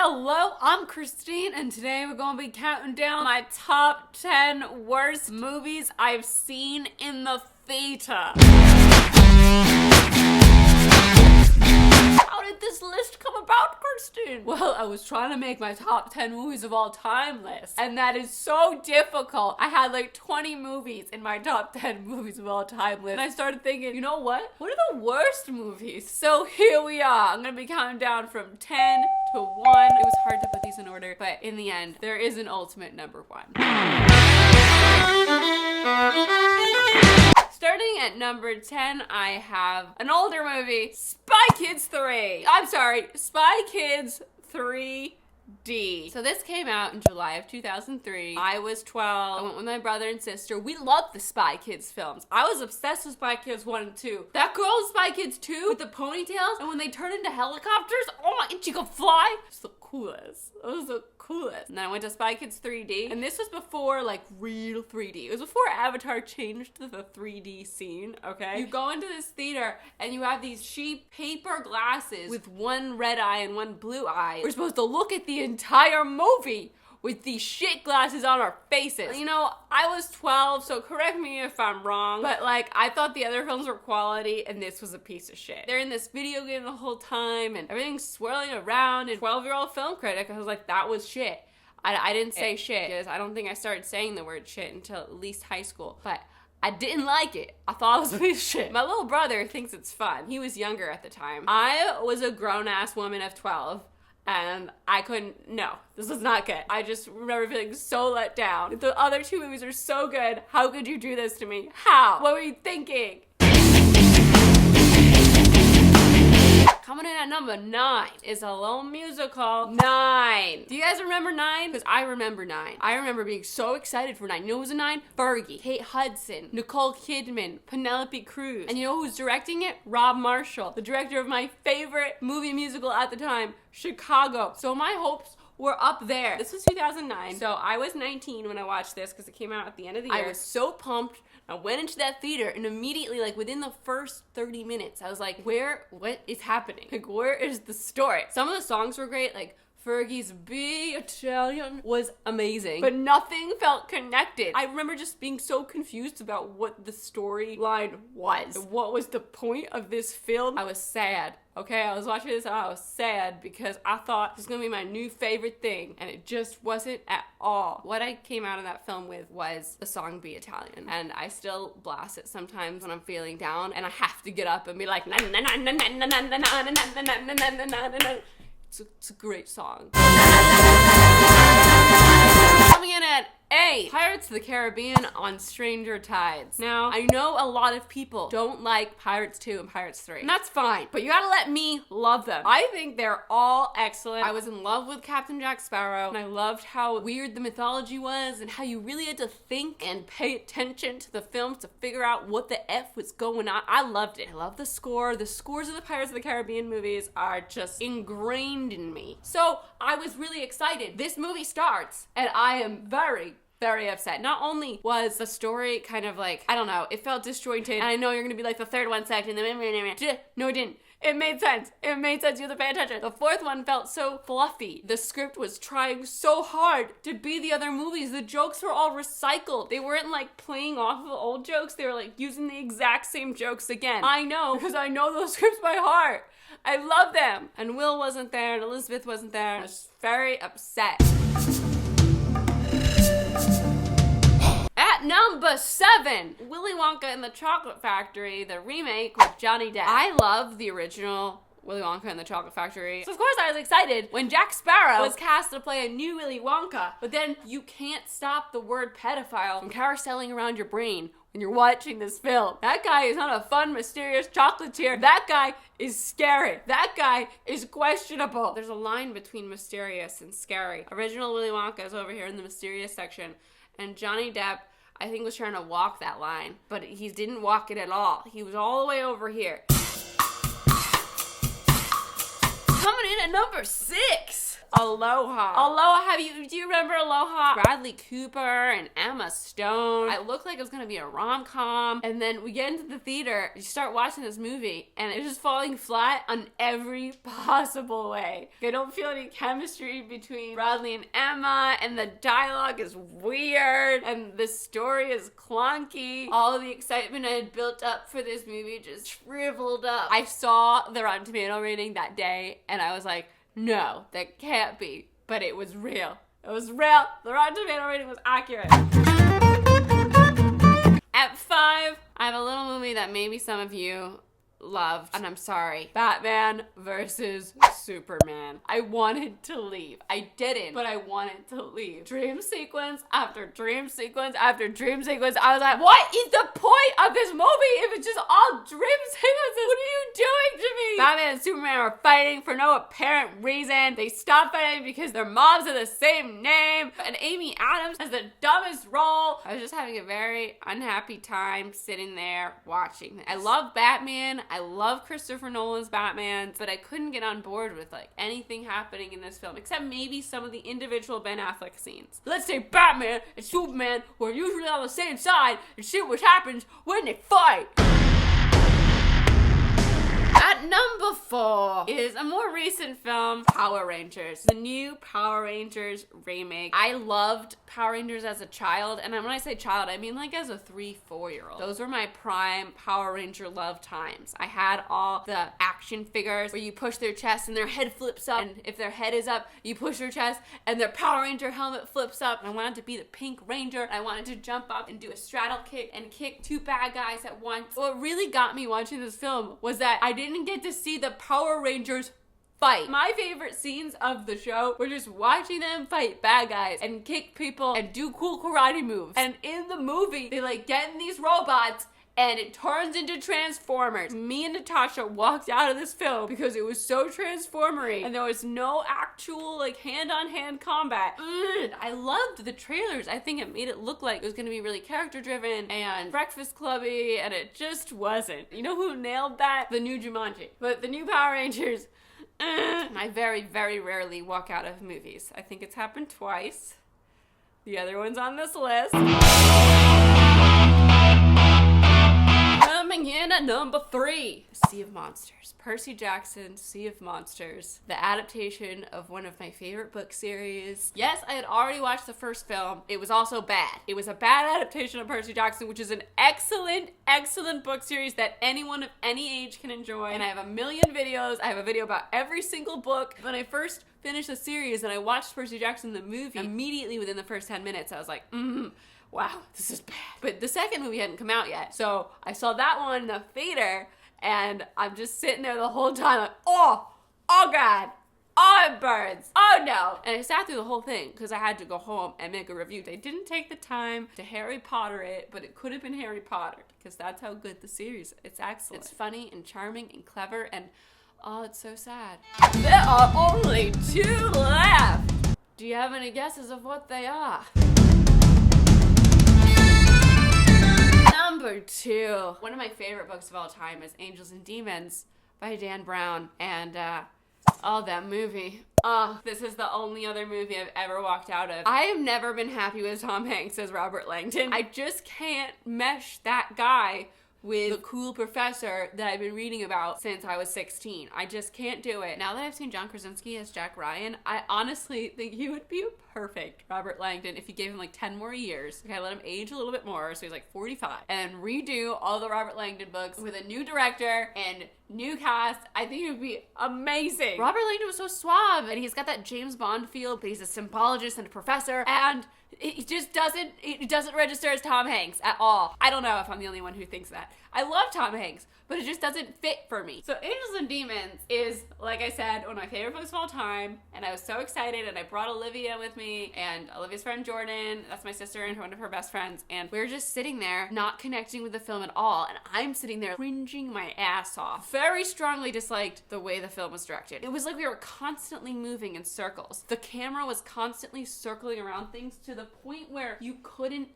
Hello, I'm Christine, and today we're going to be counting down my top 10 worst movies I've seen in the theater. How did this list come about, Christine? Well, I was trying to make my top 10 movies of all time list, and that is so difficult. I had like 20 movies in my top 10 movies of all time list, and I started thinking, you know what? What are the worst movies? So here we are. I'm gonna be counting down from 10 to 1. It was hard to put these in order, but in the end, there is an ultimate number 1. Starting at number 10, I have an older movie, Spy Kids 3. I'm sorry, Spy Kids 3D. So this came out in July of 2003. I was 12. I went with my brother and sister. We loved the Spy Kids films. I was obsessed with Spy Kids 1 and 2. That girl in Spy Kids 2 with the ponytails, and when they turn into helicopters, oh my, and she could fly. It's the coolest. It was the coolest. And then I went to Spy Kids 3D, and this was before like real 3D. It was before Avatar changed to the 3D scene, okay? You go into this theater and you have these cheap paper glasses with one red eye and one blue eye. We're supposed to look at the entire movie with these shit glasses on our faces. You know, I was 12, so correct me if I'm wrong, but like, I thought the other films were quality and this was a piece of shit. They're in this video game the whole time and everything's swirling around, and 12-year-old film critic, I was like, that was shit. I didn't say shit, because I don't think I started saying the word shit until at least high school, but I didn't like it. I thought it was a piece of shit. My little brother thinks it's fun. He was younger at the time. I was a grown-ass woman of 12. And I couldn't, no, this was not good. I just remember feeling so let down. The other two movies are so good. How could you do this to me? How? What were you thinking? Coming in at number 9 is a little musical, 9. Do you guys remember 9? Because I remember 9. I remember being so excited for 9. You know who was in 9? Fergie, Kate Hudson, Nicole Kidman, Penelope Cruz. And you know who's directing it? Rob Marshall, the director of my favorite movie musical at the time, Chicago. So my hopes were up there. This was 2009, so I was 19 when I watched this because it came out at the end of the year. I was so pumped. I went into that theater and immediately, like within the first 30 minutes, I was like, what is happening? Like, where is the story? Some of the songs were great, like Fergie's Be Italian was amazing, but nothing felt connected. I remember just being so confused about what the storyline was. What was the point of this film? I was sad. Okay, I was watching this and I was sad because I thought this was gonna be my new favorite thing, and it just wasn't at all. What I came out of that film with was the song Be Italian, and I still blast it sometimes when I'm feeling down and I have to get up and be like, na na na na na na na na na na na na na na na. It's a great song. Coming in at 8, Pirates of the Caribbean on Stranger Tides. Now, I know a lot of people don't like Pirates 2 and Pirates 3, and that's fine, but you gotta let me love them. I think they're all excellent. I was in love with Captain Jack Sparrow, and I loved how weird the mythology was, and how you really had to think and pay attention to the films to figure out what the F was going on. I loved it. I love the score. The scores of the Pirates of the Caribbean movies are just ingrained in me. So, I was really excited. This movie starts, and I am very upset. Not only was the story kind of like, I don't know, it felt disjointed, and I know you're gonna be like, the third one sucked, and then no, it didn't. It made sense. It made sense. You have to pay attention. The fourth one felt so fluffy. The script was trying so hard to be the other movies. The jokes were all recycled. They weren't like playing off of old jokes. They were like using the exact same jokes again. I know, because I know those scripts by heart. I love them. And Will wasn't there, and Elizabeth wasn't there. I was very upset. At number 7, Willy Wonka and the Chocolate Factory, the remake with Johnny Depp. I love the original Willy Wonka and the Chocolate Factory. So of course I was excited when Jack Sparrow was cast to play a new Willy Wonka. But then you can't stop the word pedophile from carouseling around your brain when you're watching this film. That guy is not a fun, mysterious chocolatier. That guy is scary. That guy is questionable. There's a line between mysterious and scary. Original Willy Wonka is over here in the mysterious section, and Johnny Depp, I think, was trying to walk that line, but he didn't walk it at all. He was all the way over here. Coming in at number 6. Aloha. Aloha, do you remember Aloha? Bradley Cooper and Emma Stone. It looked like it was gonna be a rom-com. And then we get into the theater, you start watching this movie, and it's just falling flat on every possible way. I don't feel any chemistry between Bradley and Emma, and the dialogue is weird, and the story is clunky. All of the excitement I had built up for this movie just shriveled up. I saw the Rotten Tomato rating that day, and I was like, no, that can't be. But it was real. It was real. The Rotten Tomato rating was accurate. At 5, I have a little movie that maybe some of you loved, and I'm sorry. Batman versus Superman. I wanted to leave. I didn't, but I wanted to leave. Dream sequence after dream sequence after dream sequence. I was like, what is the point of this movie if it's just all dream sequences? What are you doing to me? Batman and Superman are fighting for no apparent reason. They stop fighting because their moms are the same name, and Amy Adams has the dumbest role. I was just having a very unhappy time sitting there watching this. I love Batman. I love Christopher Nolan's Batman, but I couldn't get on board with like anything happening in this film, except maybe some of the individual Ben Affleck scenes. Let's say Batman and Superman were usually on the same side and see what happens when they fight. At number 4 is a more recent film, Power Rangers. The new Power Rangers remake. I loved Power Rangers as a child, and when I say child, I mean like as a 3-4-year-old. Those were my prime Power Ranger love times. I had all the action figures where you push their chest and their head flips up, and if their head is up, you push their chest and their Power Ranger helmet flips up. And I wanted to be the Pink Ranger, and I wanted to jump up and do a straddle kick and kick 2 bad guys at once. What really got me watching this film was that I didn't get to see the Power Rangers fight. My favorite scenes of the show were just watching them fight bad guys and kick people and do cool karate moves. And in the movie, they like get in these robots and it turns into Transformers. Me and Natasha walked out of this film because it was so Transformery and there was no actual like hand-on-hand combat. I loved the trailers. I think it made it look like it was gonna be really character-driven and Breakfast Clubby, and it just wasn't. You know who nailed that? The new Jumanji. But the new Power Rangers, I very, very rarely walk out of movies. I think it's happened twice. The other one's on this list. Coming in at number 3, Sea of Monsters. Percy Jackson's Sea of Monsters, the adaptation of one of my favorite book series. Yes, I had already watched the first film. It was also bad. It was a bad adaptation of Percy Jackson, which is an excellent, excellent book series that anyone of any age can enjoy. And I have a million videos. I have a video about every single book. When I first finished the series and I watched Percy Jackson the movie, immediately within the first 10 minutes, I was like, wow, this is bad. But the second movie hadn't come out yet. So I saw that one in the theater, and I'm just sitting there the whole time like, oh God, oh, it burns, oh no. And I sat through the whole thing because I had to go home and make a review. They didn't take the time to Harry Potter it, but it could have been Harry Potter because that's how good the series is. It's excellent. It's funny and charming and clever, and oh, it's so sad. There are only 2 left. Do you have any guesses of what they are? Number 2. One of my favorite books of all time is Angels and Demons by Dan Brown. And, that movie. This is the only other movie I've ever walked out of. I have never been happy with Tom Hanks as Robert Langdon. I just can't mesh that guy with the cool professor that I've been reading about since I was 16. I just can't do it. Now that I've seen John Krasinski as Jack Ryan, I honestly think he would be a perfect Robert Langdon if you gave him like 10 more years. Okay, let him age a little bit more, so he's like 45, and redo all the Robert Langdon books with a new director and new cast. I think it would be amazing. Robert Langdon was so suave, and he's got that James Bond feel, but he's a symbologist and a professor, and it just doesn't register as Tom Hanks at all. I don't know if I'm the only one who thinks that. I love Tom Hanks, but it just doesn't fit for me. So Angels and Demons is, like I said, one of my favorite books of all time, and I was so excited, and I brought Olivia with me, and Olivia's friend Jordan, that's my sister and one of her best friends, and we were just sitting there not connecting with the film at all, and I'm sitting there cringing my ass off. Very strongly disliked the way the film was directed. It was like we were constantly moving in circles. The camera was constantly circling around things to the point where you couldn't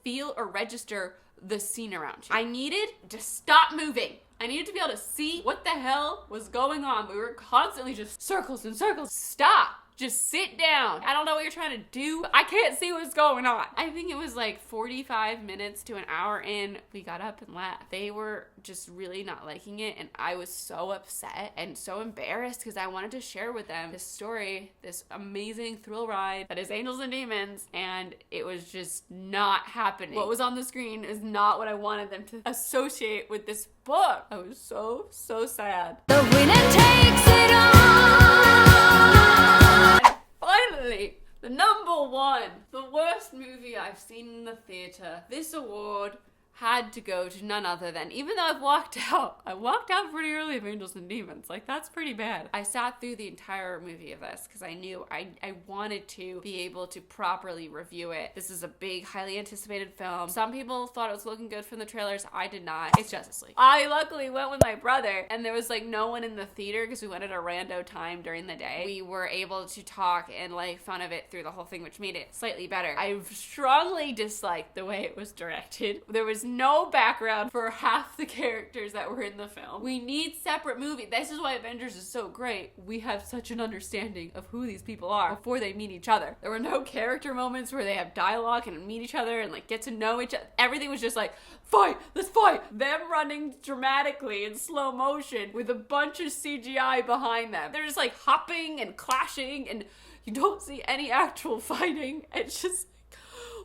feel or register the scene around you. I needed to stop moving. I needed to be able to see what the hell was going on. We were constantly just circles and circles. Stop. Just sit down. I don't know what you're trying to do. I can't see what's going on. I think it was like 45 minutes to an hour in, we got up and left. They were just really not liking it, and I was so upset and so embarrassed because I wanted to share with them this story, this amazing thrill ride that is Angels and Demons, and it was just not happening. What was on the screen is not what I wanted them to associate with this book. I was so sad. The winner takes it all. Finally, the number one, the worst movie I've seen in the theater. This award had to go to none other than, even though I walked out pretty early of Angels and Demons. Like, that's pretty bad. I sat through the entire movie of this because I knew I wanted to be able to properly review it. This is a big, highly anticipated film. Some people thought it was looking good from the trailers. I did not. It's Justice League. I luckily went with my brother, and there was like no one in the theater because we went at a rando time during the day. We were able to talk and like fun of it through the whole thing, which made it slightly better. I strongly disliked the way it was directed. There was no background for half the characters that were in the film. We need separate movies. This is why Avengers is so great. We have such an understanding of who these people are before they meet each other. There were no character moments where they have dialogue and meet each other and like get to know each other. Everything was just like, fight, let's fight. Them running dramatically in slow motion with a bunch of CGI behind them. They're just like hopping and clashing, and you don't see any actual fighting. It's just,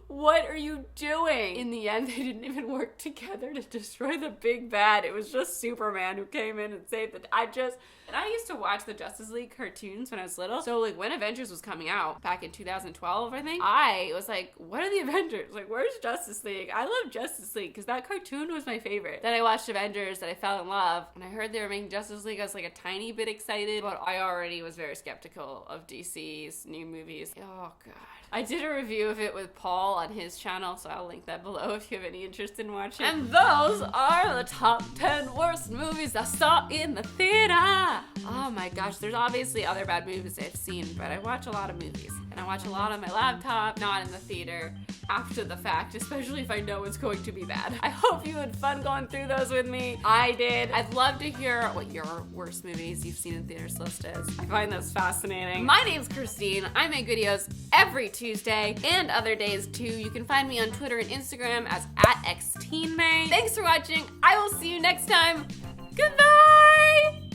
what are you doing? In the end, they didn't even work together to destroy the big bad. It was just Superman who came in and saved it. I used to watch the Justice League cartoons when I was little. So like when Avengers was coming out back in 2012, I think, I was like, what are the Avengers? Like, where's Justice League? I love Justice League because that cartoon was my favorite. Then I watched Avengers and I fell in love. And I heard they were making Justice League. I was like a tiny bit excited, but I already was very skeptical of DC's new movies. Oh God. I did a review of it with Paul on his channel, so I'll link that below if you have any interest in watching. And those are the top 10 worst movies I saw in the theater. Oh my gosh, there's obviously other bad movies I've seen, but I watch a lot of movies. And I watch a lot on my laptop, not in the theater, after the fact, especially if I know it's going to be bad. I hope you had fun going through those with me. I did. I'd love to hear what your worst movies you've seen in theaters list is. I find those fascinating. My name's Christine. I make videos every Tuesday and other days too. You can find me on Twitter and Instagram as @xteenmay. Thanks for watching. I will see you next time. Goodbye!